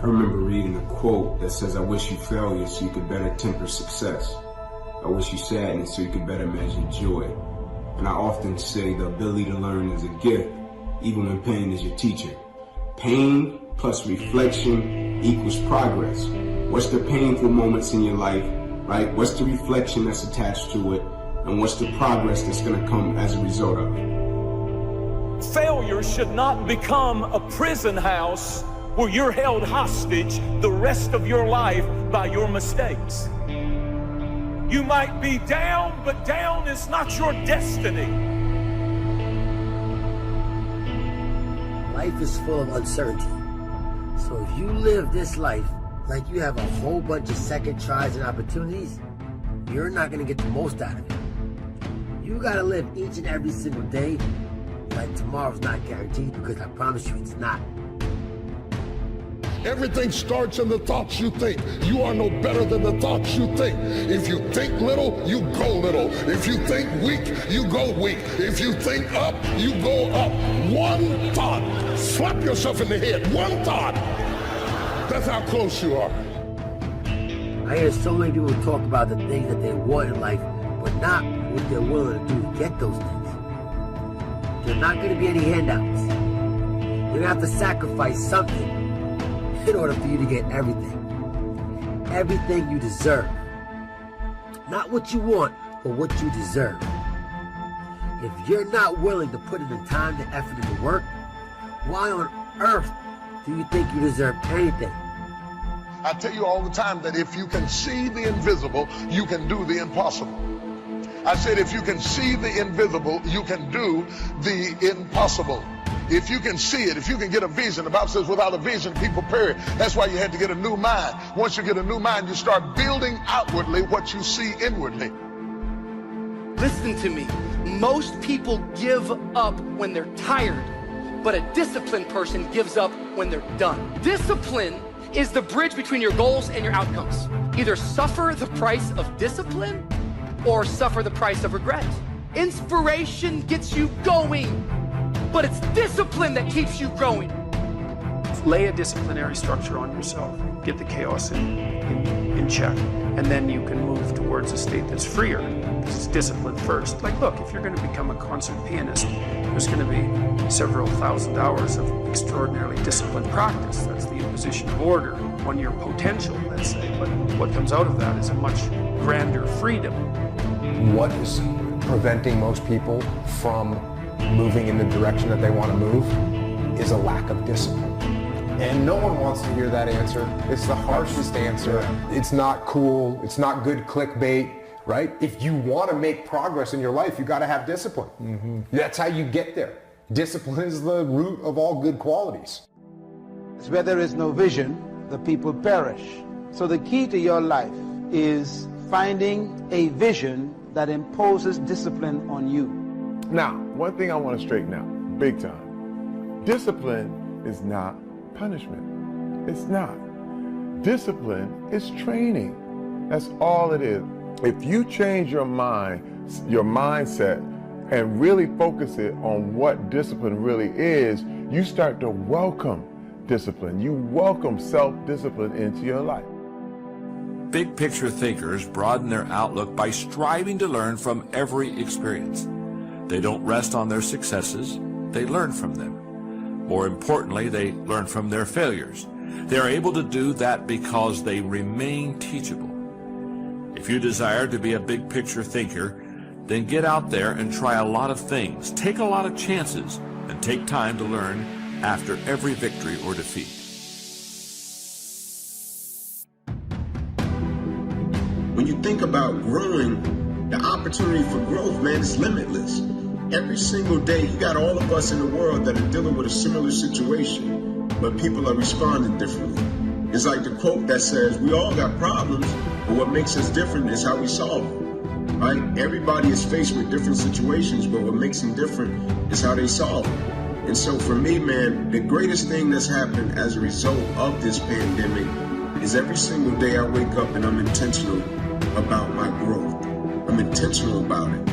I remember reading a quote that says, "I wish you failure so you could better temper success. I wish you sadness so you could better measure joy." And I often say the ability to learn is a gift, even when pain is your teacher. Pain plus reflection equals progress. What's the painful moments in your life, right? What's the reflection that's attached to it? And what's the progress that's going to come as a result of it? Failure should not become a prison house where you're held hostage the rest of your life by your mistakes. You might be down, but down is not your destiny. Life is full of uncertainty. So if you live this life like you have a whole bunch of second tries and opportunities, you're not going to get the most out of it. You got to live each and every single day like tomorrow's not guaranteed, because I promise you it's not. Everything starts in the thoughts you think. You are no better than the thoughts you think. If you think little, you go little. If you think weak, you go weak. If you think up, you go up. One thought. Slap yourself in the head. One thought. That's how close you are. I hear so many people talk about the things that they want in life, but not what they're willing to do to get those things. There's not going to be any handouts. You're going to have to sacrifice something in order for you to get everything. Everything you deserve. Not what you want, but what you deserve. If you're not willing to put in the time, the effort, and the work, why on earth do you think you deserve anything? I tell you all the time that if you can see the invisible, you can do the impossible. I said if you can see the invisible, you can do the impossible. If you can see it, if you can get a vision, the Bible says without a vision, people perish. That's why you had to get a new mind. Once you get a new mind, you start building outwardly what you see inwardly. Listen to me. Most people give up when they're tired, but a disciplined person gives up when they're done. Discipline is the bridge between your goals and your outcomes. Either suffer the price of discipline or suffer the price of regret. Inspiration gets you going, but it's discipline that keeps you growing. Lay a disciplinary structure on yourself. Get the chaos in check. And then you can move towards a state that's freer. Because it's discipline first. Like, look, if you're going to become a concert pianist, there's going to be several thousand hours of extraordinarily disciplined practice. That's the imposition of order on your potential, let's say. But what comes out of that is a much grander freedom. What is preventing most people from moving in the direction that they want to move is a lack of discipline. And no one wants to hear that answer. It's the harshest answer. It's not cool. It's not good clickbait, right? If you want to make progress in your life, you got to have discipline. Mm-hmm. That's how you get there. Discipline is the root of all good qualities. Where there is no vision, the people perish. So the key to your life is finding a vision that imposes discipline on you. Now, one thing I want to straighten out, big time. Discipline is not punishment. It's not. Discipline is training. That's all it is. If you change your mind, your mindset, and really focus it on what discipline really is, you start to welcome discipline. You welcome self-discipline into your life. Big picture thinkers broaden their outlook by striving to learn from every experience. They don't rest on their successes, they learn from them. More importantly, they learn from their failures. They are able to do that because they remain teachable. If you desire to be a big picture thinker, then get out there and try a lot of things, take a lot of chances, and take time to learn after every victory or defeat. When you think about growing, the opportunity for growth, man, is limitless. Every single day, you got all of us in the world that are dealing with a similar situation, but people are responding differently. It's like the quote that says, we all got problems, but what makes us different is how we solve them, right? Everybody is faced with different situations, but what makes them different is how they solve them. And so for me, man, the greatest thing that's happened as a result of this pandemic is every single day I wake up and I'm intentional about my growth. I'm intentional about it.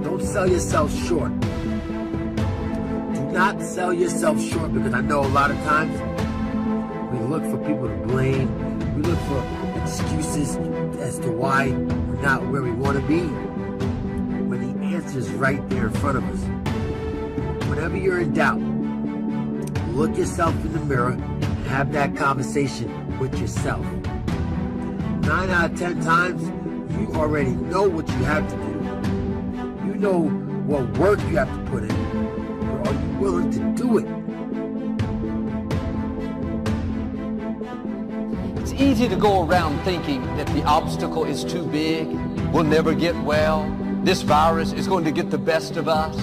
Don't sell yourself short. Do not sell yourself short, because I know a lot of times we look for people to blame. We look for excuses as to why we're not where we want to be, when the answer is right there in front of us. Whenever you're in doubt, look yourself in the mirror and have that conversation with yourself. 9 out of 10 times, you already know what you have to do. You know what work you have to put in, but are you willing to do it? It's easy to go around thinking that the obstacle is too big, we'll never get well, this virus is going to get the best of us.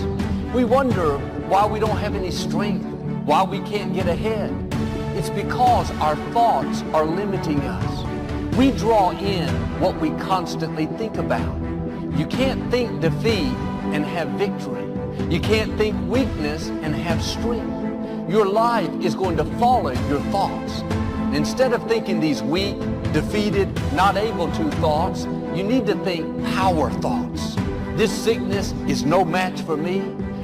We wonder why we don't have any strength, why we can't get ahead. It's because our thoughts are limiting us. We draw in what we constantly think about. You can't think defeat and have victory. You can't think weakness and have strength. Your life is going to follow your thoughts. Instead of thinking these weak, defeated, not able to thoughts, you need to think power thoughts. This sickness is no match for me.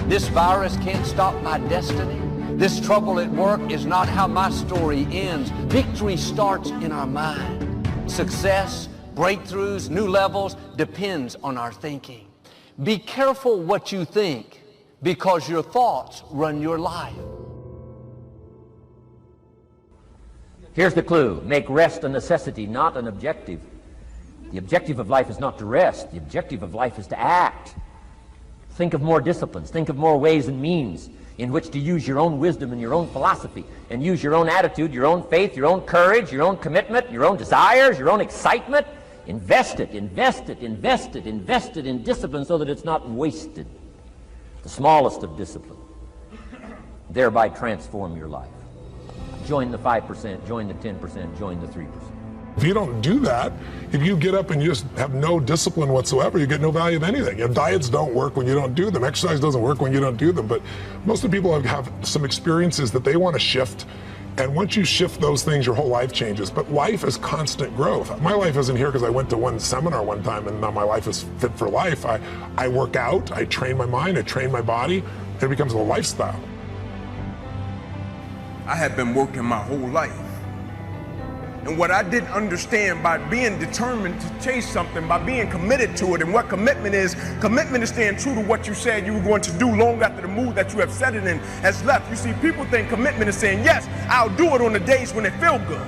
This virus can't stop my destiny. This trouble at work is not how my story ends. Victory starts in our mind. Success, breakthroughs, new levels depends on our thinking. Be careful what you think, because your thoughts run your life. Here's the clue. Make rest a necessity, not an objective. The objective of life is not to rest. The objective of life is to act. Think of more disciplines. Think of more ways and means in which to use your own wisdom and your own philosophy, and use your own attitude, your own faith, your own courage, your own commitment, your own desires, your own excitement. Invest it, invest it, invest it, invest it in discipline so that it's not wasted. The smallest of discipline. Thereby transform your life. Join the 5%, join the 10%, join the 3%. If you don't do that, if you get up and you just have no discipline whatsoever, you get no value of anything. Your diets don't work when you don't do them. Exercise doesn't work when you don't do them. But most of the people have some experiences that they want to shift. And once you shift those things, your whole life changes. But life is constant growth. My life isn't here because I went to one seminar one time and now my life is fit for life. I work out, I train my mind, I train my body, and it becomes a lifestyle. I had been working my whole life. And what I didn't understand, by being determined to chase something, by being committed to it, and what commitment is staying true to what you said you were going to do long after the mood that you have set it in has left. You see, people think commitment is saying, yes, I'll do it on the days when it feels good.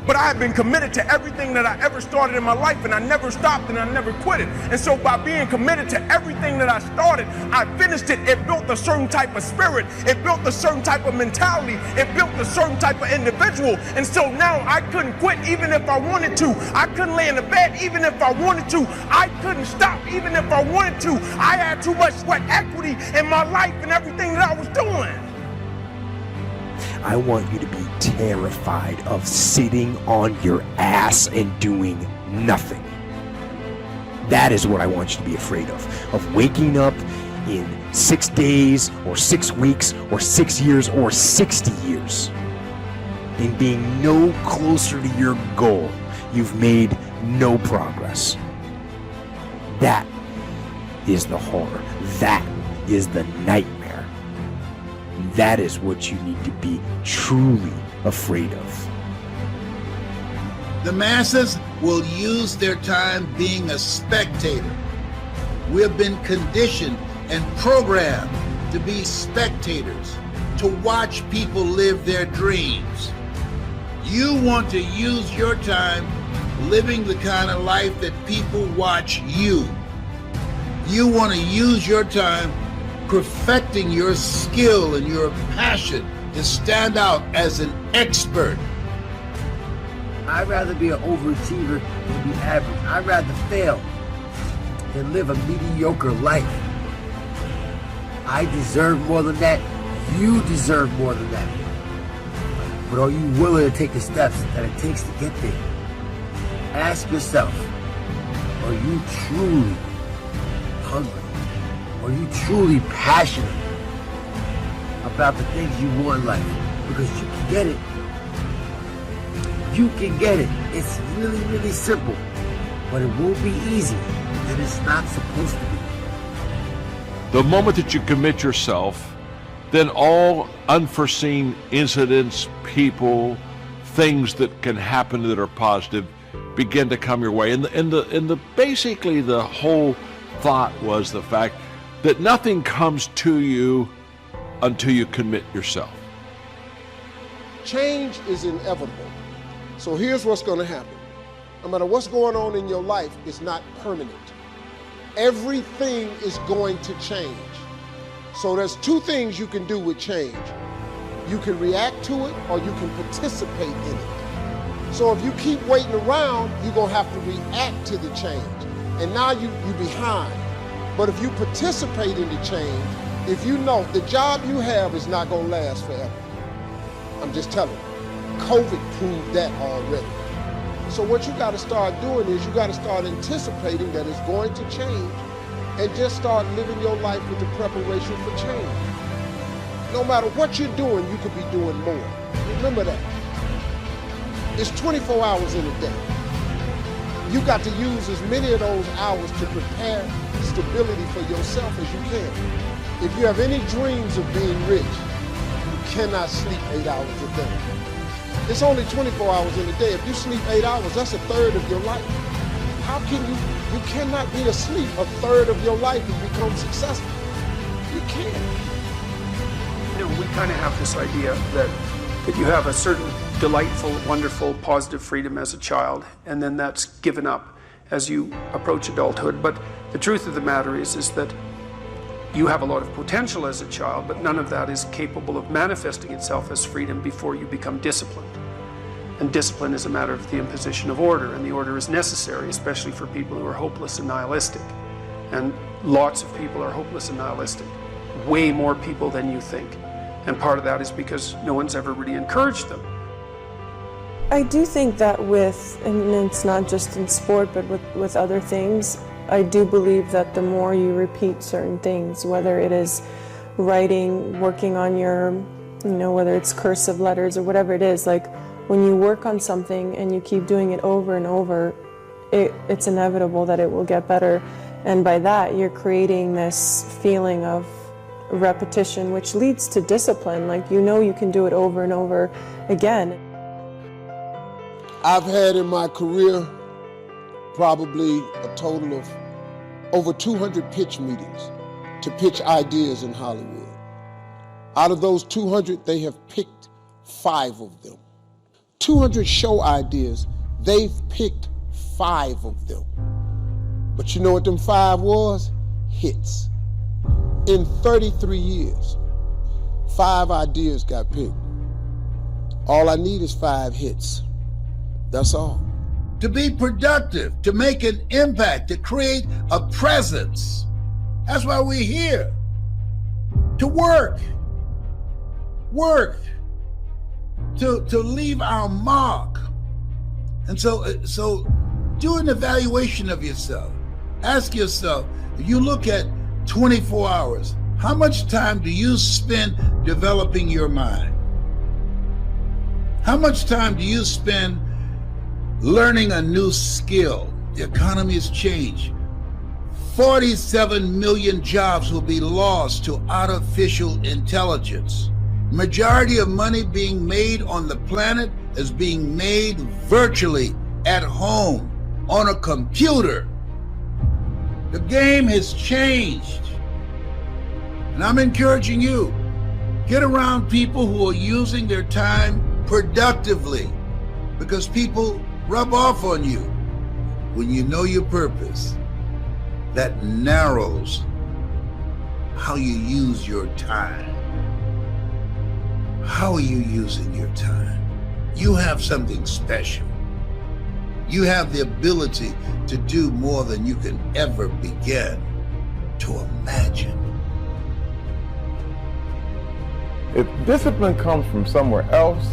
But I have been committed to everything that I ever started in my life, and I never stopped and I never quit it. And so by being committed to everything that I started, I finished it. It built a certain type of spirit. It built a certain type of mentality. It built a certain type of individual. And so now I couldn't quit even if I wanted to. I couldn't lay in the bed even if I wanted to. I couldn't stop even if I wanted to. I had too much sweat equity in my life and everything that I was doing. I want you to be terrified of sitting on your ass and doing nothing. That is what I want you to be afraid of waking up in 6 days or 6 weeks or 6 years or 60 years and being no closer to your goal. You've made no progress. That is the horror. That is the nightmare. That is what you need to be truly afraid of. The masses will use their time being a spectator. We have been conditioned and programmed to be spectators, to watch people live their dreams. You want to use your time living the kind of life that people watch you. You want to use your time perfecting your skill and your passion to stand out as an expert. I'd rather be an overachiever than be average. I'd rather fail than live a mediocre life. I deserve more than that. You deserve more than that. But are you willing to take the steps that it takes to get there? Ask yourself, are you truly hungry? Are you truly passionate about the things you want in life? Because you can get it. You can get it. It's really, really simple. But it won't be easy. And it's not supposed to be. The moment that you commit yourself then all unforeseen incidents, people, things that can happen that are positive begin to come your way. And basically the whole thought was the fact that nothing comes to you until you commit yourself. Change is inevitable. So here's what's going to happen. No matter what's going on in your life, it's not permanent. Everything is going to change. So there's two things you can do with change. You can react to it or you can participate in it. So if you keep waiting around, you're going to have to react to the change. And now you're behind. But if you participate in the change, if you know the job you have is not going to last forever. I'm just telling you. COVID proved that already. So what you got to start doing is you got to start anticipating that it's going to change and just start living your life with the preparation for change. No matter what you're doing, you could be doing more. Remember that. It's 24 hours in a day. You got to use as many of those hours to prepare stability for yourself as you can. If you have any dreams of being rich, you cannot sleep 8 hours a day. It's only 24 hours in a day. If you sleep 8 hours, that's a third of your life. How can you cannot be asleep a third of your life and become successful. You can't. You know, we kind of have this idea that you have a certain delightful, wonderful, positive freedom as a child, and then that's given up as you approach adulthood. But the truth of the matter is that you have a lot of potential as a child, but none of that is capable of manifesting itself as freedom before you become disciplined. And discipline is a matter of the imposition of order, and the order is necessary, especially for people who are hopeless and nihilistic. And lots of people are hopeless and nihilistic, way more people than you think. And part of that is because no one's ever really encouraged them. I do think that and it's not just in sport, but with other things, I do believe that the more you repeat certain things, whether it is writing, working on your, whether it's cursive letters or whatever it is, like when you work on something and you keep doing it over and over, it's inevitable that it will get better. And by that, you're creating this feeling of repetition, which leads to discipline. Like, you can do it over and over again. I've had in my career probably a total of over 200 pitch meetings to pitch ideas in Hollywood. Out of those 200, they have picked 5 of them. 200 show ideas, they've picked 5 of them. But you know what them 5 was? Hits. In 33 years, 5 ideas got picked. All I need is 5 hits. That's all. To be productive, to make an impact, to create a presence. That's why we're here. To work. To leave our mark. And so do an evaluation of yourself. Ask yourself, if you look at 24 hours, how much time do you spend developing your mind? How much time do you spend learning a new skill? The economy has changed. 47 million jobs will be lost to artificial intelligence. Majority of money being made on the planet is being made virtually at home on a computer. The game has changed. And I'm encouraging you, get around people who are using their time productively, because people rub off on you. When you know your purpose, that narrows how you use your time. How are you using your time? You have something special. You have the ability to do more than you can ever begin to imagine. If discipline comes from somewhere else,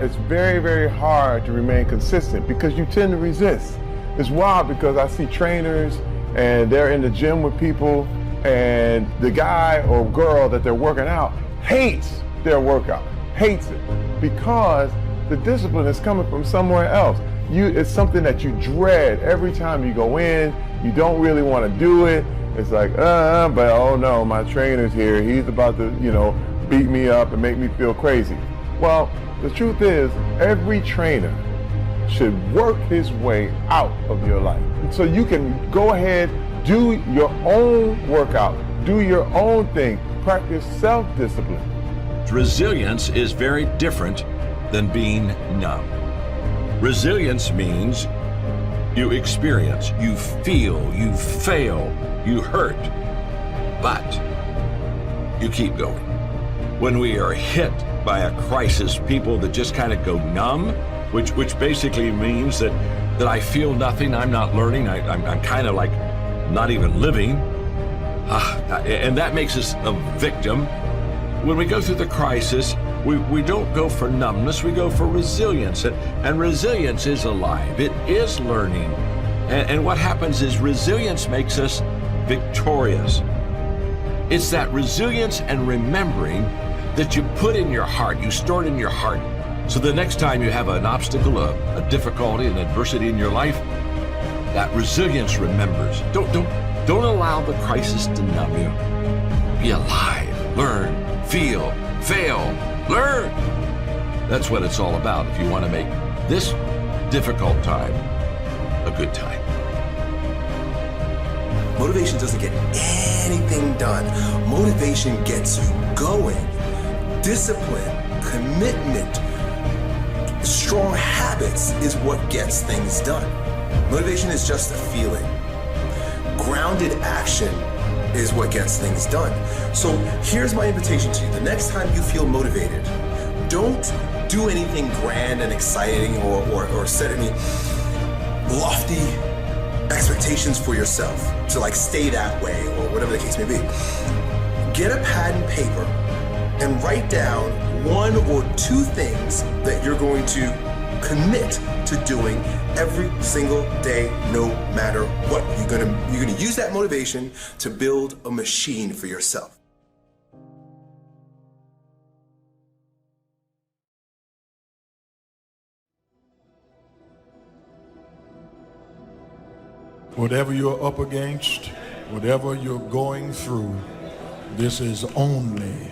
it's very, very hard to remain consistent because you tend to resist. It's wild because I see trainers and they're in the gym with people and the guy or girl that they're working out hates their workout, hates it, because the discipline is coming from somewhere else. It's something that you dread every time you go in. You don't really want to do it. It's like, but oh no, my trainer's here. He's about to, beat me up and make me feel crazy. Well, the truth is, every trainer should work his way out of your life. So you can go ahead, do your own workout, do your own thing, practice self-discipline. Resilience is very different than being numb. Resilience means you experience, you feel, you fail, you hurt, but you keep going. When we are hit by a crisis, people that just kind of go numb, which basically means that I feel nothing, I'm not learning, I'm kind of like not even living, and that makes us a victim. When we go through the crisis, we don't go for numbness, we go for resilience. And resilience is alive, it is learning. And what happens is resilience makes us victorious. It's that resilience and remembering that you put in your heart, you store it in your heart. So the next time you have an obstacle, a difficulty, an adversity in your life, that resilience remembers. Don't allow the crisis to numb you. Be alive, learn, feel, fail, learn. That's what it's all about if you want to make this difficult time a good time. Motivation doesn't get anything done. Motivation gets you going. Discipline, commitment, strong habits is what gets things done. Motivation is just a feeling. Grounded action is what gets things done. So here's my invitation to you. The next time you feel motivated, don't do anything grand and exciting or set any lofty expectations for yourself to like stay that way or whatever the case may be. Get a pad and paper and write down 1 or 2 things that you're going to commit to doing every single day, no matter what. You're gonna use that motivation to build a machine for yourself. Whatever you're up against, whatever you're going through, this is only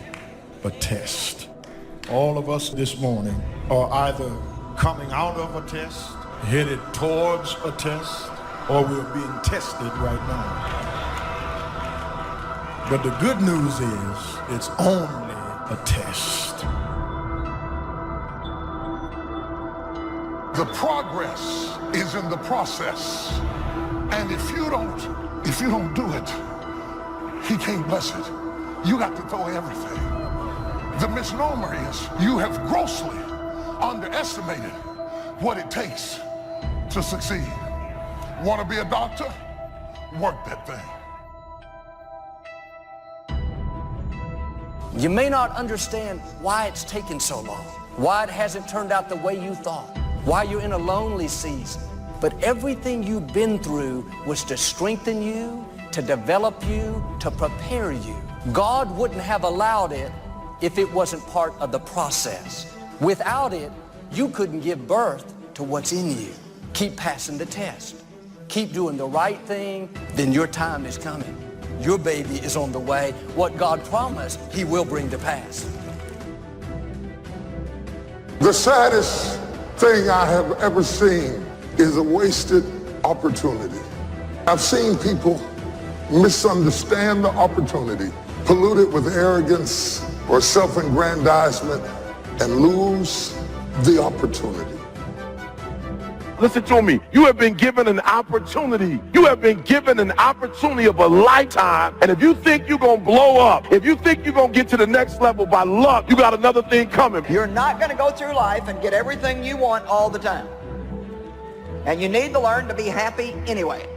a test. All of us this morning are either coming out of a test, headed towards a test, or we're being tested right now. But the good news is it's only a test. The progress is in the process. And if you don't do it, he can't bless it. You got to throw everything. The misnomer is you have grossly underestimated what it takes to succeed. Want to be a doctor? Work that thing. You may not understand why it's taken so long, why it hasn't turned out the way you thought, why you're in a lonely season. But everything you've been through was to strengthen you, to develop you, to prepare you. God wouldn't have allowed it if it wasn't part of the process. Without it, you couldn't give birth to what's in you. Keep passing the test. Keep doing the right thing, then your time is coming. Your baby is on the way. What God promised, he will bring to pass. The saddest thing I have ever seen is a wasted opportunity. I've seen people misunderstand the opportunity, pollute it with arrogance or self-aggrandizement, and lose the opportunity. Listen to me. You have been given an opportunity. You have been given an opportunity of a lifetime. And if you think you're going to blow up, if you think you're going to get to the next level by luck, you got another thing coming. You're not going to go through life and get everything you want all the time. And you need to learn to be happy anyway.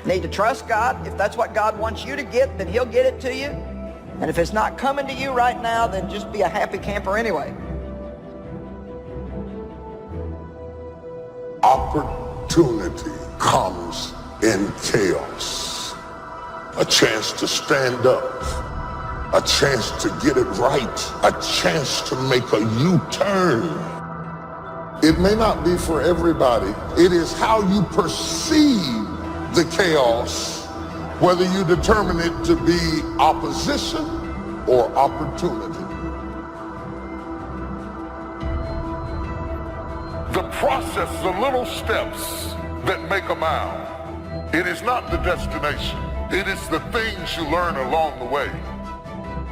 Need to trust God. If that's what God wants you to get, then he'll get it to you. And if it's not coming to you right now, then just be a happy camper anyway. Opportunity comes in chaos. A chance to stand up. A chance to get it right. A chance to make a U-turn. It may not be for everybody. It is how you perceive the chaos, whether you determine it to be opposition or opportunity. The process, the little steps that make a mile. It is not the destination. It is the things you learn along the way.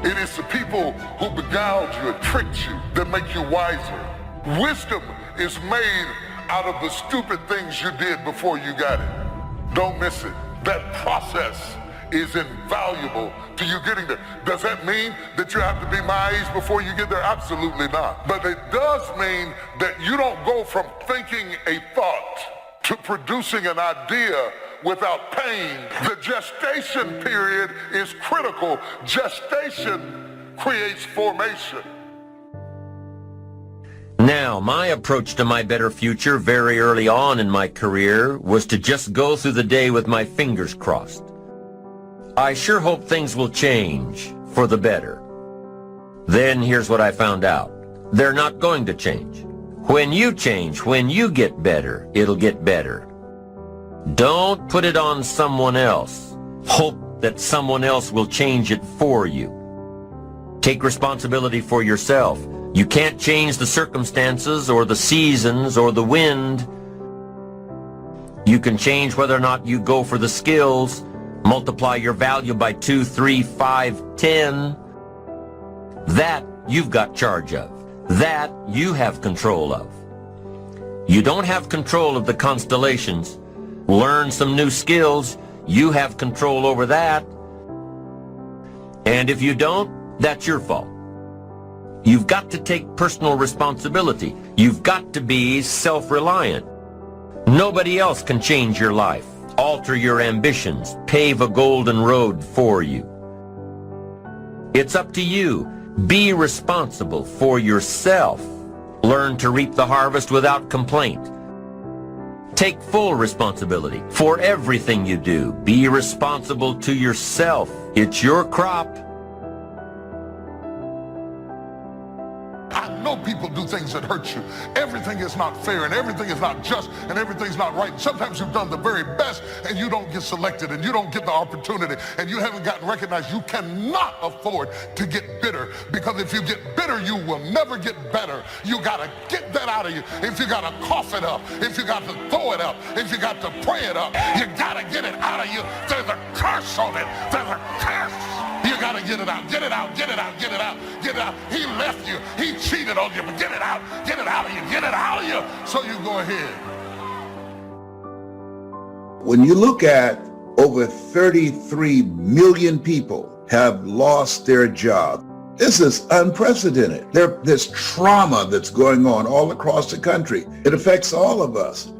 It is the people who beguiled you and tricked you that make you wiser. Wisdom is made out of the stupid things you did before you got it. Don't miss it. That process is invaluable to you getting there. Does that mean that you have to be my age before you get there? Absolutely not. But it does mean that you don't go from thinking a thought to producing an idea without pain. The gestation period is critical. Gestation creates formation. Now, my approach to my better future very early on in my career was to just go through the day with my fingers crossed. I sure hope things will change for the better. Then here's what I found out. They're not going to change. When you change, when you get better, it'll get better. Don't put it on someone else. Hope that someone else will change it for you. Take responsibility for yourself. You can't change the circumstances or the seasons or the wind. You can change whether or not you go for the skills, multiply your value by 2, 3, 5, 10. That you've got charge of. That you have control of. You don't have control of the constellations. Learn some new skills. You have control over that. And if you don't, that's your fault. You've got to take personal responsibility. You've got to be self-reliant. Nobody else can change your life, alter your ambitions, pave a golden road for you. It's up to you. Be responsible for yourself. Learn to reap the harvest without complaint. Take full responsibility for everything you do. Be responsible to yourself. It's your crop. I know people do things that hurt you. Everything is not fair and everything is not just and everything's not right. Sometimes you've done the very best and you don't get selected and you don't get the opportunity and you haven't gotten recognized. You cannot afford to get bitter, because if you get bitter, you will never get better. You got to get that out of you. If you got to cough it up, if you got to throw it up, if you got to pray it up, you got to get it out of you. There's a curse on it. There's a curse. You got to get it out, get it out, get it out, get it out, get it out. He left you, he cheated on you, but get it out of you, get it out of you. So you go ahead. When you look at over 33 million people have lost their job, this is unprecedented. There's trauma that's going on all across the country. It affects all of us.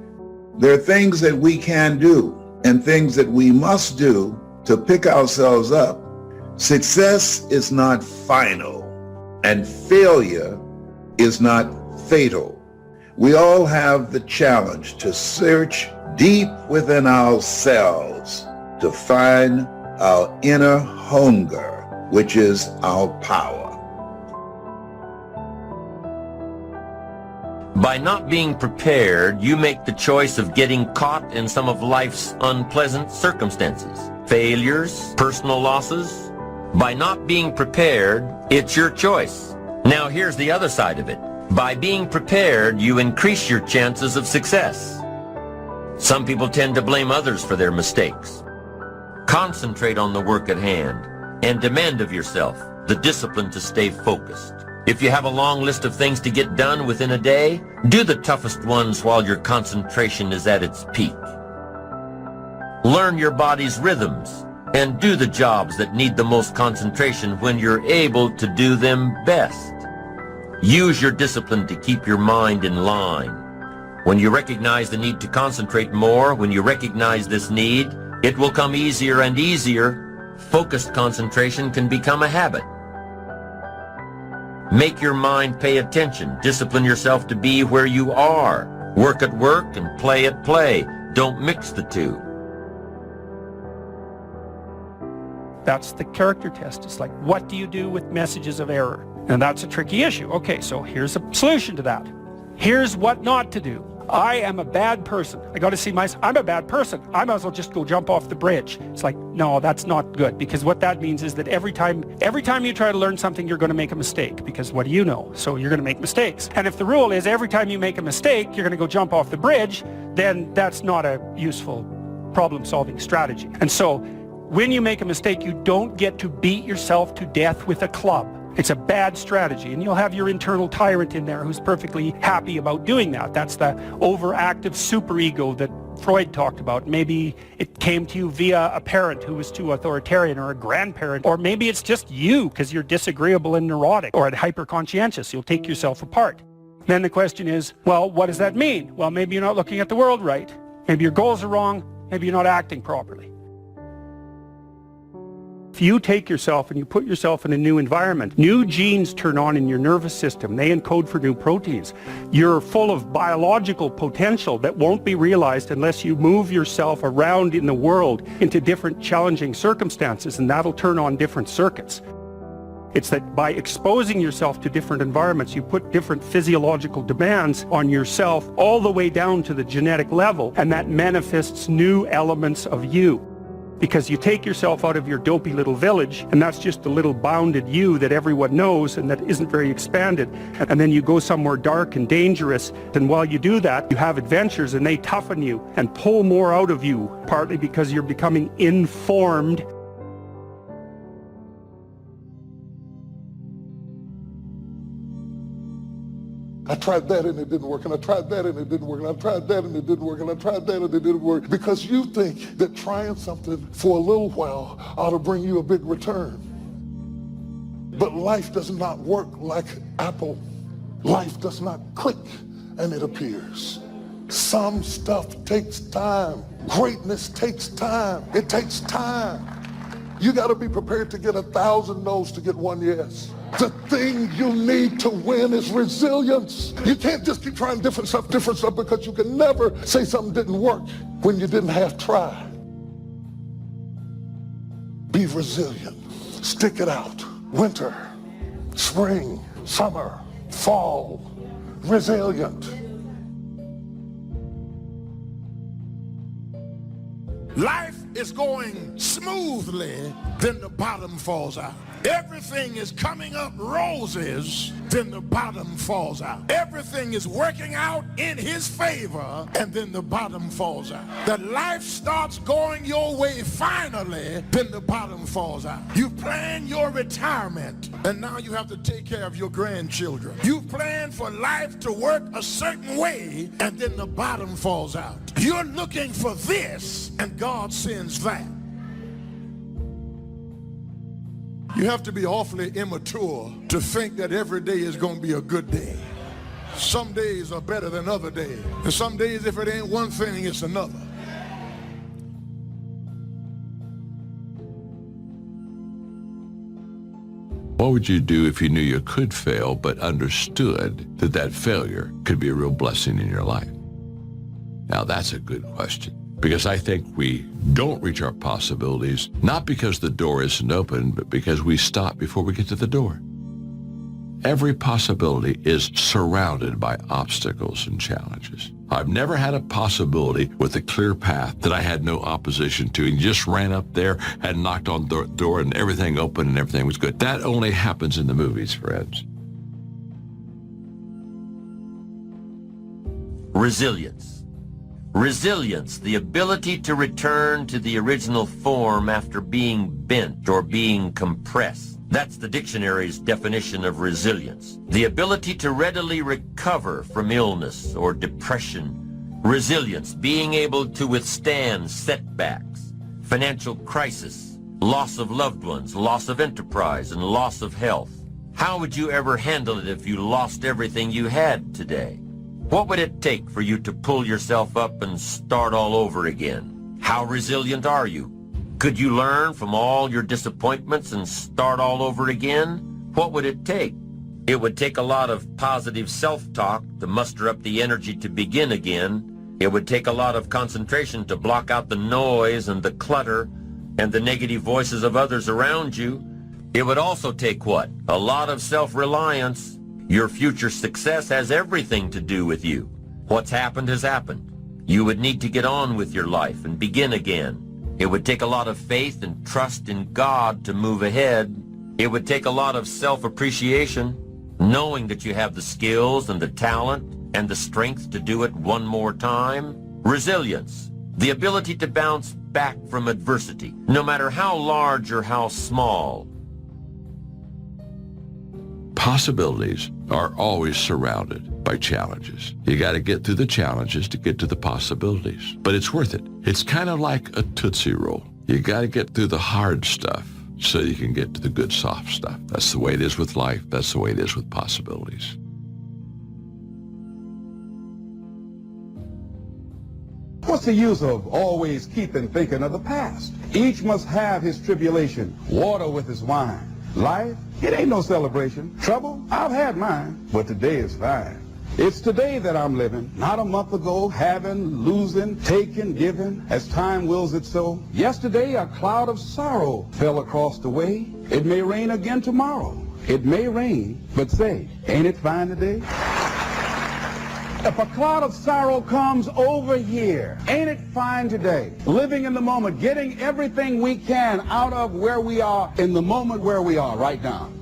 There are things that we can do and things that we must do to pick ourselves up. Success is not final, and failure is not fatal. We all have the challenge to search deep within ourselves to find our inner hunger, which is our power. By not being prepared, you make the choice of getting caught in some of life's unpleasant circumstances, failures, personal losses. By not being prepared, it's your choice. Now here's the other side of it. By being prepared, you increase your chances of success. Some people tend to blame others for their mistakes. Concentrate on the work at hand and demand of yourself the discipline to stay focused. If you have a long list of things to get done within a day, do the toughest ones while your concentration is at its peak. Learn your body's rhythms and do the jobs that need the most concentration when you're able to do them best. Use your discipline to keep your mind in line. When you recognize the need to concentrate more, when you recognize this need, it will come easier and easier. Focused concentration can become a habit. Make your mind pay attention. Discipline yourself to be where you are. Work at work and play at play. Don't mix the two. That's the character test. It's like, what do you do with messages of error? And that's a tricky issue. Okay, so here's a solution to that. Here's what not to do. I am a bad person. I got to see myself. I'm a bad person. I might as well just go jump off the bridge. It's like, no, that's not good, because what that means is that every time you try to learn something, you're going to make a mistake, because what do you know? So you're going to make mistakes. And if the rule is every time you make a mistake, you're going to go jump off the bridge, then that's not a useful problem-solving strategy. And so when you make a mistake, you don't get to beat yourself to death with a club. It's a bad strategy, and you'll have your internal tyrant in there who's perfectly happy about doing that. That's the overactive superego that Freud talked about. Maybe it came to you via a parent who was too authoritarian, or a grandparent, or maybe it's just you because you're disagreeable and neurotic or hyper-conscientious. You'll take yourself apart. Then the question is, well, what does that mean? Well, maybe you're not looking at the world right. Maybe your goals are wrong. Maybe you're not acting properly. If you take yourself and you put yourself in a new environment, new genes turn on in your nervous system. They encode for new proteins. You're full of biological potential that won't be realized unless you move yourself around in the world into different challenging circumstances, and that'll turn on different circuits. It's that by exposing yourself to different environments, you put different physiological demands on yourself all the way down to the genetic level, and that manifests new elements of you. Because you take yourself out of your dopey little village, and that's just the little bounded you that everyone knows and that isn't very expanded, and then you go somewhere dark and dangerous, and while you do that, you have adventures, and they toughen you and pull more out of you, partly because you're becoming informed. I tried that and it didn't work, and I tried that and it didn't work, and I tried that and it didn't work, and I tried that and it didn't work. Because you think that trying something for a little while ought to bring you a big return. But life does not work like Apple. Life does not click and it appears. Some stuff takes time. Greatness takes time. It takes time. You got to be prepared to get 1,000 no's to get one yes. The thing you need to win is resilience. You can't just keep trying different stuff, because you can never say something didn't work when you didn't half try. Be resilient. Stick it out. Winter, spring, summer, fall. Resilient. Life is going smoothly, then the bottom falls out. Everything is coming up roses, then the bottom falls out. Everything is working out in his favor, and then the bottom falls out. That life starts going your way finally, then the bottom falls out. You plan your retirement, and now you have to take care of your grandchildren. You plan for life to work a certain way, and then the bottom falls out. You're looking for this, and God sends that. You have to be awfully immature to think that every day is going to be a good day. Some days are better than other days. And some days, if it ain't one thing, it's another. What would you do if you knew you could fail, but understood that that failure could be a real blessing in your life? Now, that's a good question. Because I think we don't reach our possibilities, not because the door isn't open, but because we stop before we get to the door. Every possibility is surrounded by obstacles and challenges. I've never had a possibility with a clear path that I had no opposition to, and just ran up there and knocked on the door and everything opened and everything was good. That only happens in the movies, friends. Resilience. Resilience, the ability to return to the original form after being bent or being compressed. That's the dictionary's definition of resilience. The ability to readily recover from illness or depression. Resilience, being able to withstand setbacks, financial crisis, loss of loved ones, loss of enterprise, and loss of health. How would you ever handle it if you lost everything you had today? What would it take for you to pull yourself up and start all over again? How resilient are you? Could you learn from all your disappointments and start all over again? What would it take? It would take a lot of positive self-talk to muster up the energy to begin again. It would take a lot of concentration to block out the noise and the clutter and the negative voices of others around you. It would also take what? A lot of self-reliance. Your future success has everything to do with you. What's happened has happened. You would need to get on with your life and begin again. It would take a lot of faith and trust in God to move ahead. It would take a lot of self-appreciation, knowing that you have the skills and the talent and the strength to do it one more time. Resilience, the ability to bounce back from adversity, no matter how large or how small. Possibilities are always surrounded by challenges. You got to get through the challenges to get to the possibilities. But it's worth it. It's kind of like a Tootsie Roll. You got to get through the hard stuff so you can get to the good soft stuff. That's the way it is with life. That's the way it is with possibilities. What's the use of always keeping thinking of the past? Each must have his tribulation, water with his wine. Life, it ain't no celebration. Trouble, I've had mine, but today is fine. It's today that I'm living, not a month ago, having, losing, taking, giving, as time wills it so. Yesterday, a cloud of sorrow fell across the way. It may rain again tomorrow. It may rain, but say, ain't it fine today? If a cloud of sorrow comes over here, ain't it fine today? Living in the moment, getting everything we can out of where we are in the moment where we are right now.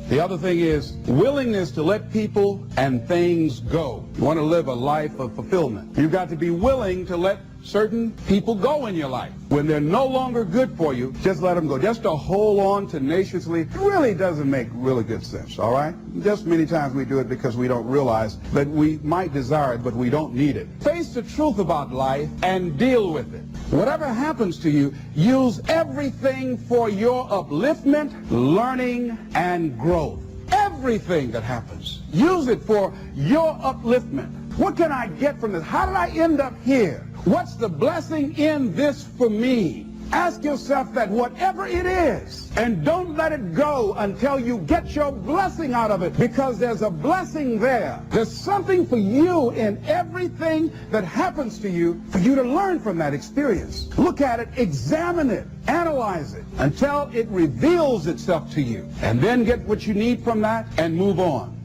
The other thing is willingness to let people and things go. You want to live a life of fulfillment. You've got to be willing to let certain people go in your life. When they're no longer good for you, just let them go. Just to hold on tenaciously really doesn't make really good sense, all right? Just many times we do it because we don't realize that we might desire it, but we don't need it. Face the truth about life and deal with it. Whatever happens to you, use everything for your upliftment, learning, and growth. Everything that happens, use it for your upliftment. What can I get from this? How did I end up here? What's the blessing in this for me? Ask yourself that, whatever it is, and don't let it go until you get your blessing out of it, because there's a blessing there. There's something for you in everything that happens to you for you to learn from that experience. Look at it, examine it, analyze it until it reveals itself to you, and then get what you need from that and move on.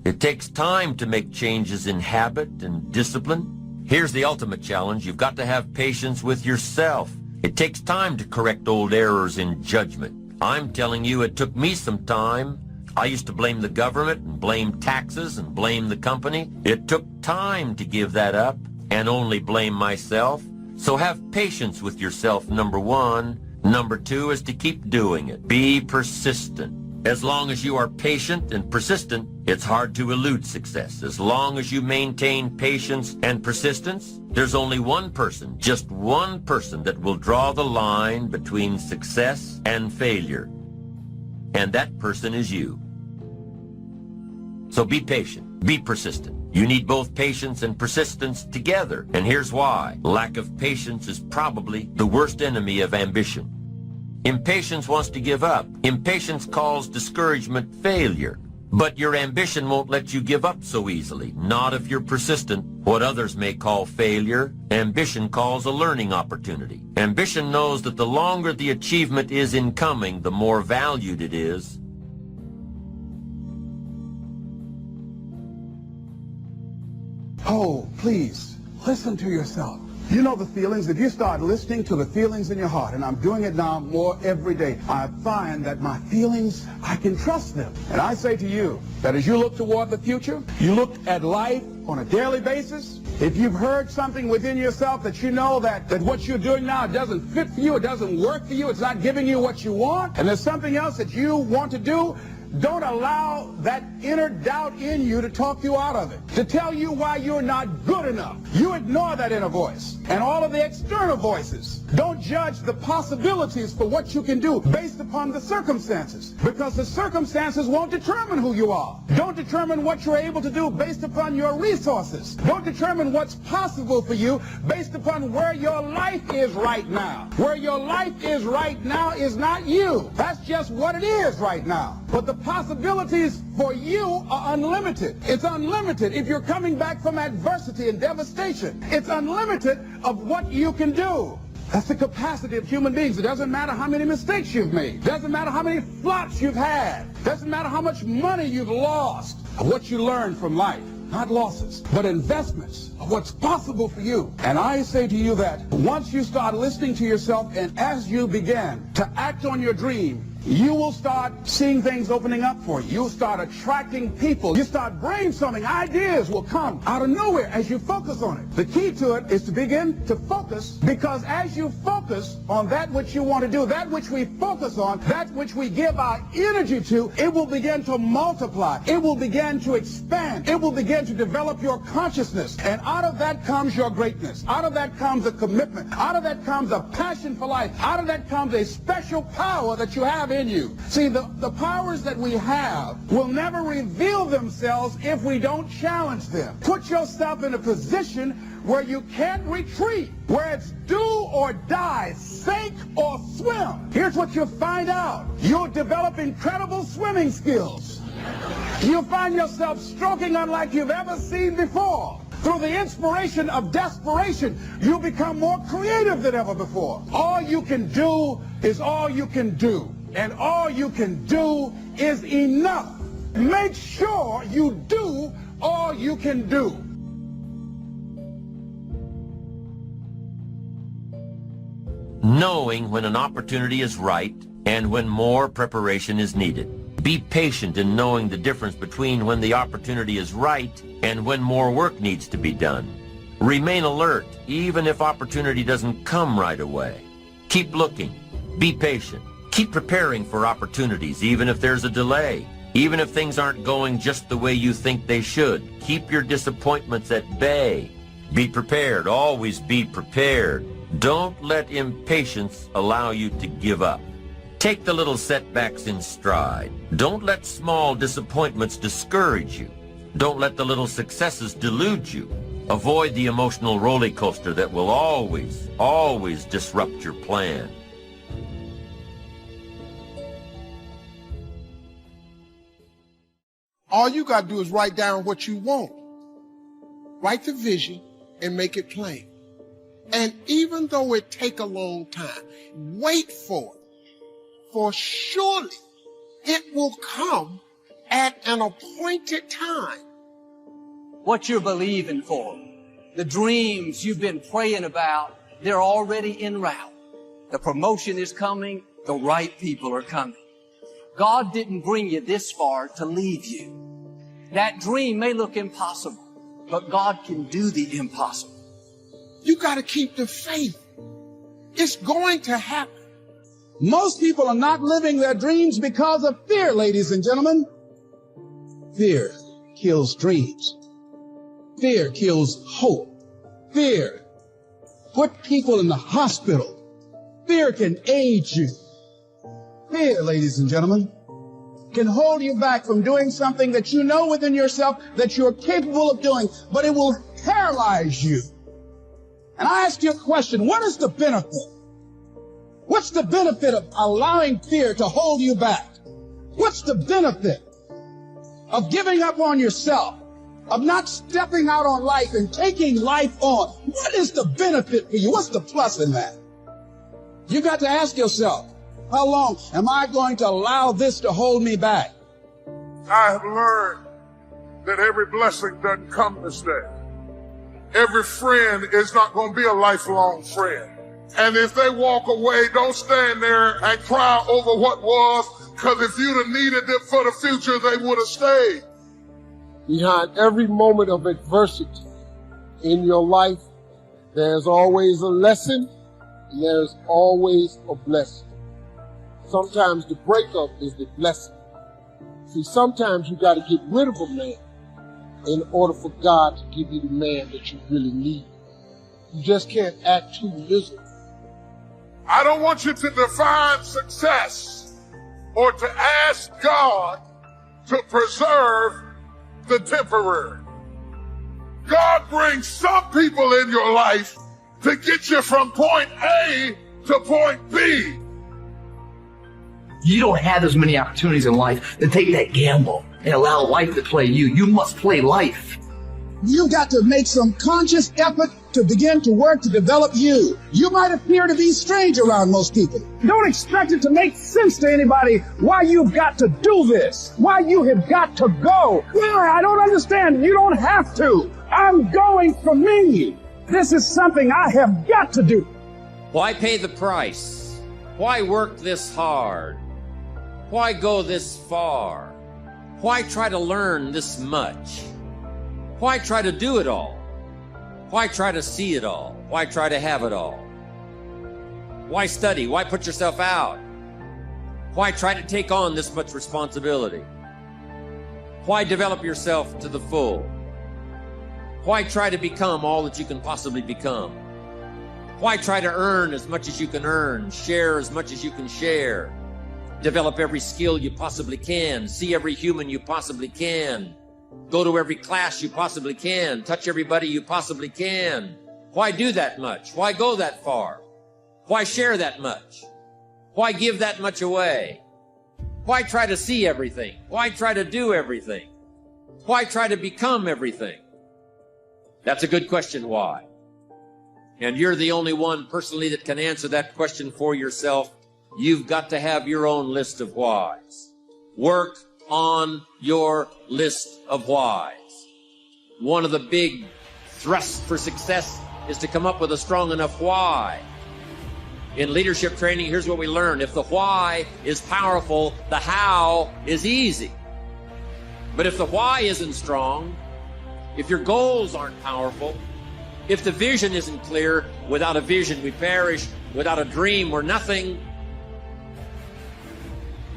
It takes time to make changes in habit and discipline. Here's the ultimate challenge. You've got to have patience with yourself. It takes time to correct old errors in judgment. I'm telling you, it took me some time. I used to blame the government and blame taxes and blame the company. It took time to give that up and only blame myself. So have patience with yourself, number one. Number two is to keep doing it. Be persistent. As long as you are patient and persistent, it's hard to elude success. As long as you maintain patience and persistence, there's only one person, just one person, that will draw the line between success and failure. And that person is you. So be patient, be persistent. You need both patience and persistence together. And here's why. Lack of patience is probably the worst enemy of ambition. Impatience wants to give up. Impatience calls discouragement failure. But your ambition won't let you give up so easily, not if you're persistent. What others may call failure, ambition calls a learning opportunity. Ambition knows that the longer the achievement is in coming, the more valued it is. Oh, please, listen to yourself. You know the feelings. If you start listening to the feelings in your heart, and I'm doing it now more every day, I find that my feelings, I can trust them. And I say to you that as you look toward the future, you look at life on a daily basis. If you've heard something within yourself that you know that what you're doing now doesn't fit for you, it doesn't work for you, it's not giving you what you want, and there's something else that you want to do, don't allow that inner doubt in you to talk you out of it, to tell you why you're not good enough. You ignore that inner voice and all of the external voices. Don't judge the possibilities for what you can do based upon the circumstances, because the circumstances won't determine who you are. Don't determine what you're able to do based upon your resources. Don't determine what's possible for you based upon where your life is right now. Where your life is right now is not you. That's just what it is right now. But the possibilities for you are unlimited. It's unlimited if you're coming back from adversity and devastation. It's unlimited of what you can do. That's the capacity of human beings. It doesn't matter how many mistakes you've made. Doesn't matter how many flops you've had. Doesn't matter how much money you've lost. What you learn from life, not losses, but investments of what's possible for you. And I say to you that once you start listening to yourself and as you begin to act on your dream, you will start seeing things opening up for you. You'll start attracting people. You start brainstorming. Ideas will come out of nowhere as you focus on it. The key to it is to begin to focus, because as you focus on that which you want to do, that which we focus on, that which we give our energy to, it will begin to multiply. It will begin to expand. It will begin to develop your consciousness. And out of that comes your greatness. Out of that comes a commitment. Out of that comes a passion for life. Out of that comes a special power that you have in you. See, the powers that we have will never reveal themselves if we don't challenge them. Put yourself in a position where you can't retreat, where it's do or die, sink or swim. Here's what you'll find out. You'll develop incredible swimming skills. You'll find yourself stroking unlike you've ever seen before. Through the inspiration of desperation, you'll become more creative than ever before. All you can do is all you can do. And all you can do is enough. Make sure you do all you can do. Knowing when an opportunity is right and when more preparation is needed. Be patient in knowing the difference between when the opportunity is right and when more work needs to be done. Remain alert even if opportunity doesn't come right away. Keep looking. Be patient. Keep preparing for opportunities, even if there's a delay. Even if things aren't going just the way you think they should. Keep your disappointments at bay. Be prepared. Always be prepared. Don't let impatience allow you to give up. Take the little setbacks in stride. Don't let small disappointments discourage you. Don't let the little successes delude you. Avoid the emotional roller coaster that will always disrupt your plan. All you got to do is write down what you want. Write the vision and make it plain. And even though it take a long time, wait for it. For surely it will come at an appointed time. What you're believing for, the dreams you've been praying about, they're already en route. The promotion is coming. The right people are coming. God didn't bring you this far to leave you. That dream may look impossible, but God can do the impossible. You got to keep the faith. It's going to happen. Most people are not living their dreams because of fear, ladies and gentlemen. Fear kills dreams. Fear kills hope. Fear put people in the hospital. Fear can age you. Fear, ladies and gentlemen, can hold you back from doing something that you know within yourself that you're capable of doing, but it will paralyze you. And I ask you a question, what is the benefit? What's the benefit of allowing fear to hold you back? What's the benefit of giving up on yourself, of not stepping out on life and taking life on? What is the benefit for you? What's the plus in that? You got to ask yourself, how long am I going to allow this to hold me back? I have learned that every blessing doesn't come to stay. Every friend is not going to be a lifelong friend. And if they walk away, don't stand there and cry over what was, because if you'd have needed them for the future, they would have stayed. Behind every moment of adversity in your life, there's always a lesson and there's always a blessing. Sometimes the breakup is the blessing. See, sometimes you got to get rid of a man in order for God to give you the man that you really need. You just can't act too miserable. I don't want you to define success or to ask God to preserve the temporary. God brings some people in your life to get you from point A to point B. You don't have as many opportunities in life to take that gamble and allow life to play you. You must play life. You got to make some conscious effort to begin to work to develop you. You might appear to be strange around most people. Don't expect it to make sense to anybody why you've got to do this, why you have got to go. Why? I don't understand. You don't have to. I'm going for me. This is something I have got to do. Why pay the price? Why work this hard? Why go this far? Why try to learn this much? Why try to do it all? Why try to see it all? Why try to have it all? Why study? Why put yourself out? Why try to take on this much responsibility? Why develop yourself to the full? Why try to become all that you can possibly become? Why try to earn as much as you can earn, share as much as you can share, develop every skill you possibly can, see every human you possibly can, go to every class you possibly can, touch everybody you possibly can? Why do that much? Why go that far? Why share that much? Why give that much away? Why try to see everything? Why try to do everything? Why try to become everything? That's a good question, why? And you're the only one personally that can answer that question for yourself. You've got to have your own list of whys. Work on your list of whys. One of the big thrusts for success is to come up with a strong enough why. In leadership training, here's what we learn. If the why is powerful, the how is easy. But if the why isn't strong, if your goals aren't powerful, if the vision isn't clear, without a vision we perish, without a dream we're nothing.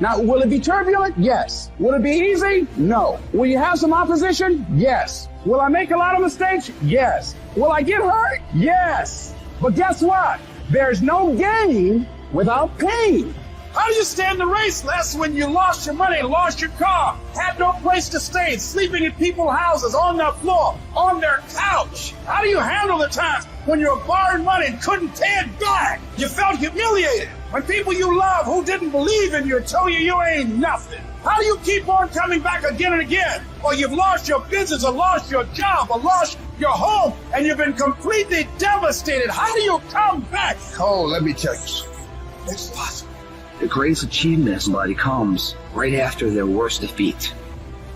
Now, will it be turbulent? Yes. Will it be easy? No. Will you have some opposition? Yes. Will I make a lot of mistakes? Yes. Will I get hurt? Yes. But guess what? There's no gain without pain. How do you stand the race, Les, when you lost your money, lost your car, had no place to stay, sleeping in people's houses, on their floor, on their couch? How do you handle the times when you were borrowing money and couldn't pay it back? You felt humiliated when people you love who didn't believe in you tell you you ain't nothing. How do you keep on coming back again and again? Or you've lost your business, or lost your job, or lost your home, and you've been completely devastated. How do you come back? Oh, let me tell you something. It's possible. The greatest achievement of somebody comes right after their worst defeat.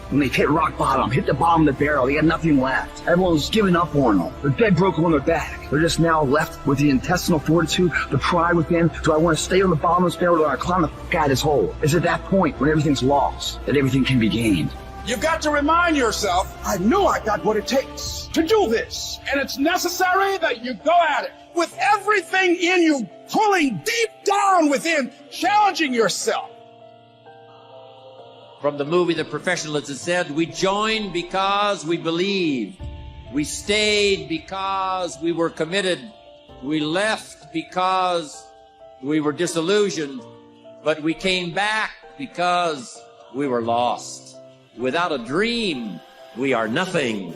When they've hit rock bottom, hit the bottom of the barrel, they got nothing left. Everyone's given up on them. They're dead broke on their back. They're just now left with the intestinal fortitude, the pride within. Do I want to stay on the bottom of this barrel, or do I climb the fuck out of this hole? It's at that point when everything's lost that everything can be gained. You've got to remind yourself, I know I got what it takes to do this. And it's necessary that you go at it with everything in you, pulling deep down within, challenging yourself. From the movie The Professionals, it said, we joined because we believed. We stayed because we were committed. We left because we were disillusioned. But we came back because we were lost. Without a dream, we are nothing.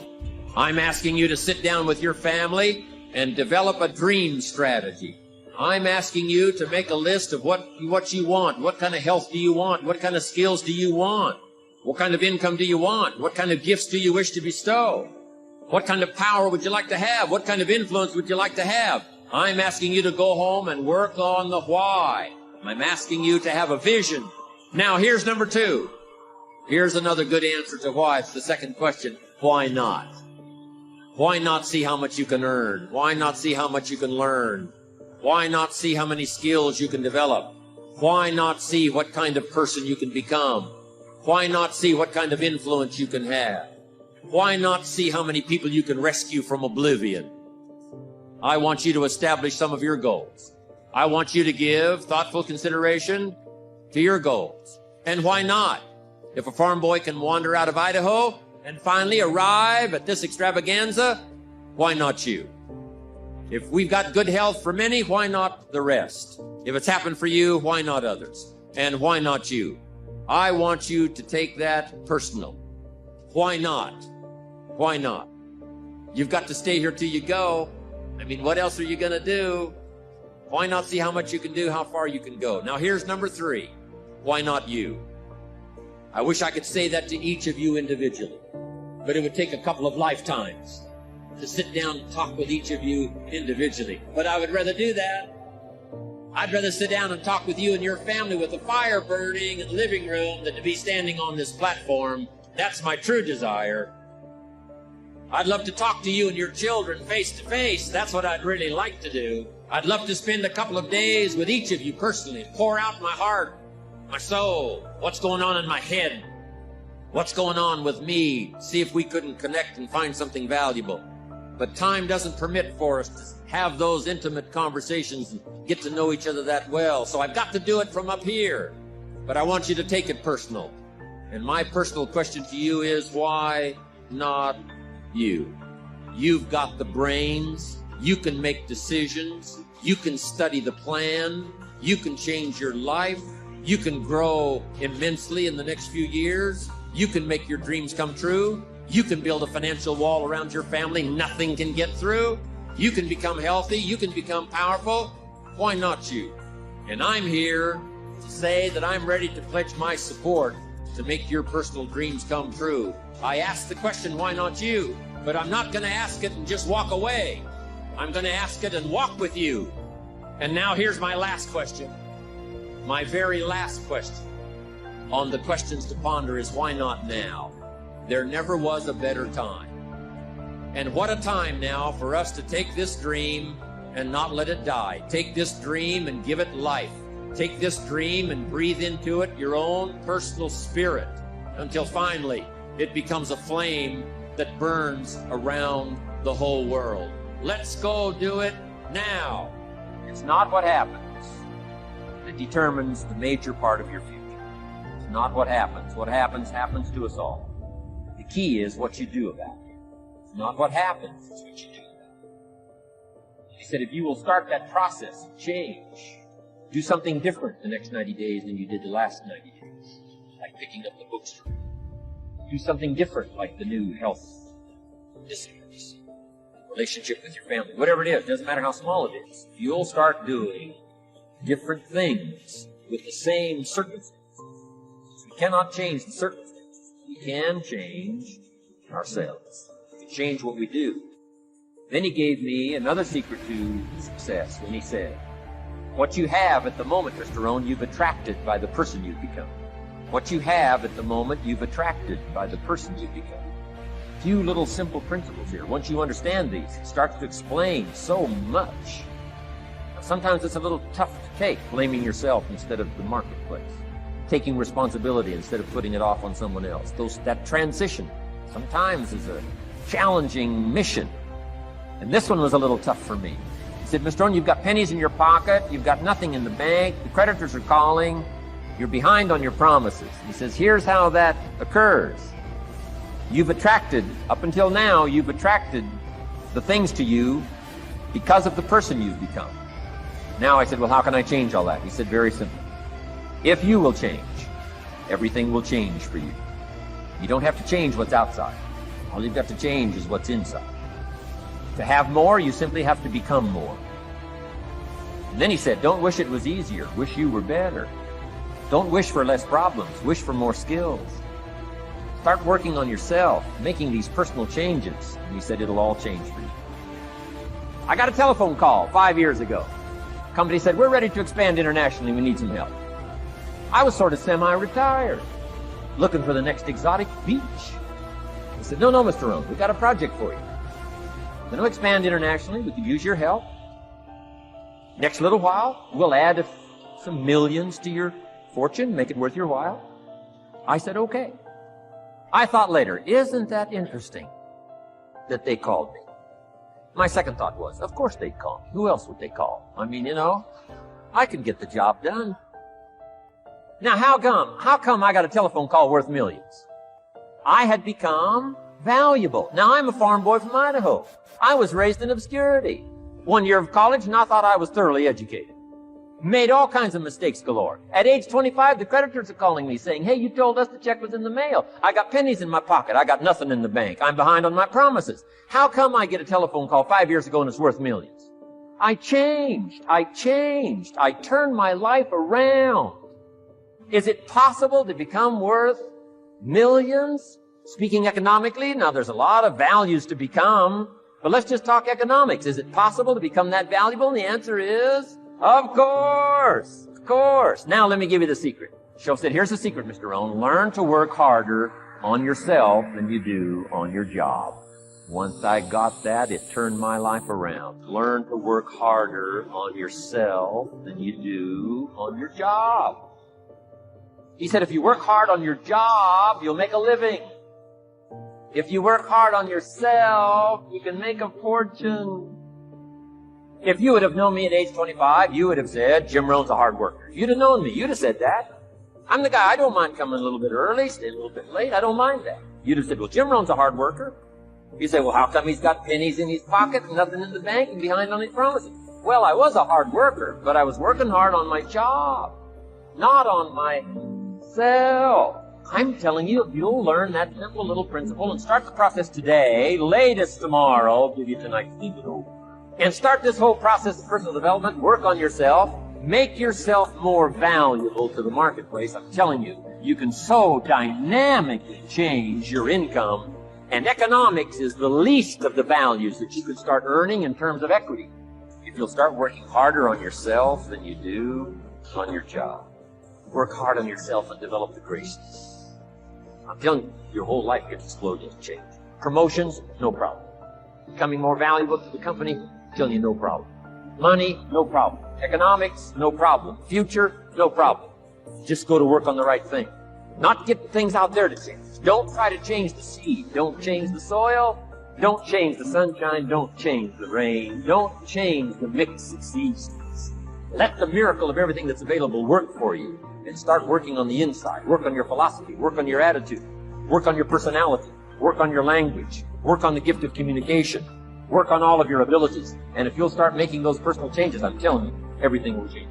I'm asking you to sit down with your family and develop a dream strategy. I'm asking you to make a list of what you want. What kind of health do you want? What kind of skills do you want? What kind of income do you want? What kind of gifts do you wish to bestow? What kind of power would you like to have? What kind of influence would you like to have? I'm asking you to go home and work on the why. I'm asking you to have a vision. Now, here's number 2. Here's another good answer to why. It's the second question. Why not? Why not see how much you can earn? Why not see how much you can learn? Why not see how many skills you can develop? Why not see what kind of person you can become? Why not see what kind of influence you can have? Why not see how many people you can rescue from oblivion? I want you to establish some of your goals. I want you to give thoughtful consideration to your goals. And why not? If a farm boy can wander out of Idaho and finally arrive at this extravaganza, why not you? If we've got good health for many, why not the rest? If it's happened for you, why not others? And why not you? I want you to take that personal. Why not? Why not? You've got to stay here till you go. I mean, what else are you going to do? Why not see how much you can do, how far you can go? Now, here's number 3. Why not you? I wish I could say that to each of you individually, but it would take a couple of lifetimes. to sit down and talk with each of you individually. But I would rather do that. I'd rather sit down and talk with you and your family with a fire burning in the living room than to be standing on this platform. That's my true desire. I'd love to talk to you and your children face to face. That's what I'd really like to do. I'd love to spend a couple of days with each of you personally, pour out my heart, my soul, what's going on in my head, what's going on with me, see if we couldn't connect and find something valuable. But time doesn't permit for us to have those intimate conversations and get to know each other that well. So I've got to do it from up here. But I want you to take it personal. And my personal question to you is, why not you? You've got the brains. You can make decisions. You can study the plan. You can change your life. You can grow immensely in the next few years. You can make your dreams come true. You can build a financial wall around your family nothing can get through. You can become healthy. You can become powerful. Why not you? And I'm here to say that I'm ready to pledge my support to make your personal dreams come true. I asked the question, why not you? But I'm not going to ask it and just walk away. I'm going to ask it and walk with you. And now here's my last question. My very last question on the questions to ponder is, why not now? There never was a better time. And what a time now for us to take this dream and not let it die. Take this dream and give it life. Take this dream and breathe into it your own personal spirit until finally it becomes a flame that burns around the whole world. Let's go do it now. It's not what happens that determines the major part of your future. It's not what happens. What happens, happens to us all. The key is what you do about it. It's not what happens, it's what you do about it. He said, if you will start that process of change, do something different the next 90 days than you did the last 90 days, like picking up the bookstore. Do something different, like the new health disciplines, relationship with your family, whatever it is, doesn't matter how small it is. You'll start doing different things with the same circumstances. We cannot change the circumstances. We can change ourselves. We can change what we do. Then he gave me another secret to success when he said, what you have at the moment, Mr. Rohn, you've attracted by the person you've become. What you have at the moment, you've attracted by the person you've become. Few little simple principles here. Once you understand these, it starts to explain so much. Sometimes it's a little tough to take, blaming yourself instead of the marketplace, taking responsibility instead of putting it off on someone else. That transition sometimes is a challenging mission. And this one was a little tough for me. He said, Mr. Rohn, you've got pennies in your pocket, you've got nothing in the bank, the creditors are calling, you're behind on your promises. He says, here's how that occurs. You've attracted, up until now, you've attracted the things to you because of the person you've become. Now I said, well, how can I change all that? He said, very simple. If you will change, everything will change for you. You don't have to change what's outside. All you've got to change is what's inside. To have more, you simply have to become more. And then he said, don't wish it was easier. Wish you were better. Don't wish for less problems. Wish for more skills. Start working on yourself, making these personal changes. And he said, it'll all change for you. I got a telephone call 5 years ago. Company said, we're ready to expand internationally. We need some help. I was sort of semi-retired, looking for the next exotic beach. I said, no, Mr. Rohn, we've got a project for you. We're going to expand internationally. We could use your help. Next little while, we'll add some millions to your fortune, make it worth your while. I said, okay. I thought later, isn't that interesting that they called me? My second thought was, of course they'd call me. Who else would they call? I mean, I could get the job done. Now, how come I got a telephone call worth millions? I had become valuable. Now, I'm a farm boy from Idaho. I was raised in obscurity. 1 year of college, and I thought I was thoroughly educated. Made all kinds of mistakes galore. At age 25, the creditors are calling me saying, hey, you told us the check was in the mail. I got pennies in my pocket. I got nothing in the bank. I'm behind on my promises. How come I get a telephone call 5 years ago and it's worth millions? I changed. I turned my life around. Is it possible to become worth millions? Speaking economically, now there's a lot of values to become. But let's just talk economics. Is it possible to become that valuable? And the answer is, of course. Of course. Now let me give you the secret. Shoaff said, here's the secret, Mr. Rohn. Learn to work harder on yourself than you do on your job. Once I got that, it turned my life around. Learn to work harder on yourself than you do on your job. He said, if you work hard on your job, you'll make a living. If you work hard on yourself, you can make a fortune. If you would have known me at age 25, you would have said, Jim Rohn's a hard worker. If you'd have known me, you'd have said that. I'm the guy, I don't mind coming a little bit early, stay a little bit late, I don't mind that. You'd have said, well, Jim Rohn's a hard worker. You say, well, how come he's got pennies in his pocket and nothing in the bank and behind on his promises? Well, I was a hard worker, but I was working hard on my job, not on myself. I'm telling you, if you'll learn that simple little principle and start the process today, latest tomorrow, I'll give you tonight to think it over, and start this whole process of personal development, work on yourself, make yourself more valuable to the marketplace. I'm telling you, you can so dynamically change your income. And economics is the least of the values that you could start earning in terms of equity if you'll start working harder on yourself than you do on your job. Work hard on yourself and develop the graces. I'm telling you, your whole life gets exploded and changed. Promotions, no problem. Becoming more valuable to the company, I'm telling you, no problem. Money, no problem. Economics, no problem. Future, no problem. Just go to work on the right thing. Not get things out there to change. Don't try to change the seed. Don't change the soil. Don't change the sunshine. Don't change the rain. Don't change the mix of seasons. Let the miracle of everything that's available work for you. And start working on the inside. Work on your philosophy. Work on your attitude. Work on your personality. Work on your language. Work on the gift of communication. Work on all of your abilities. And if you'll start making those personal changes, I'm telling you, everything will change.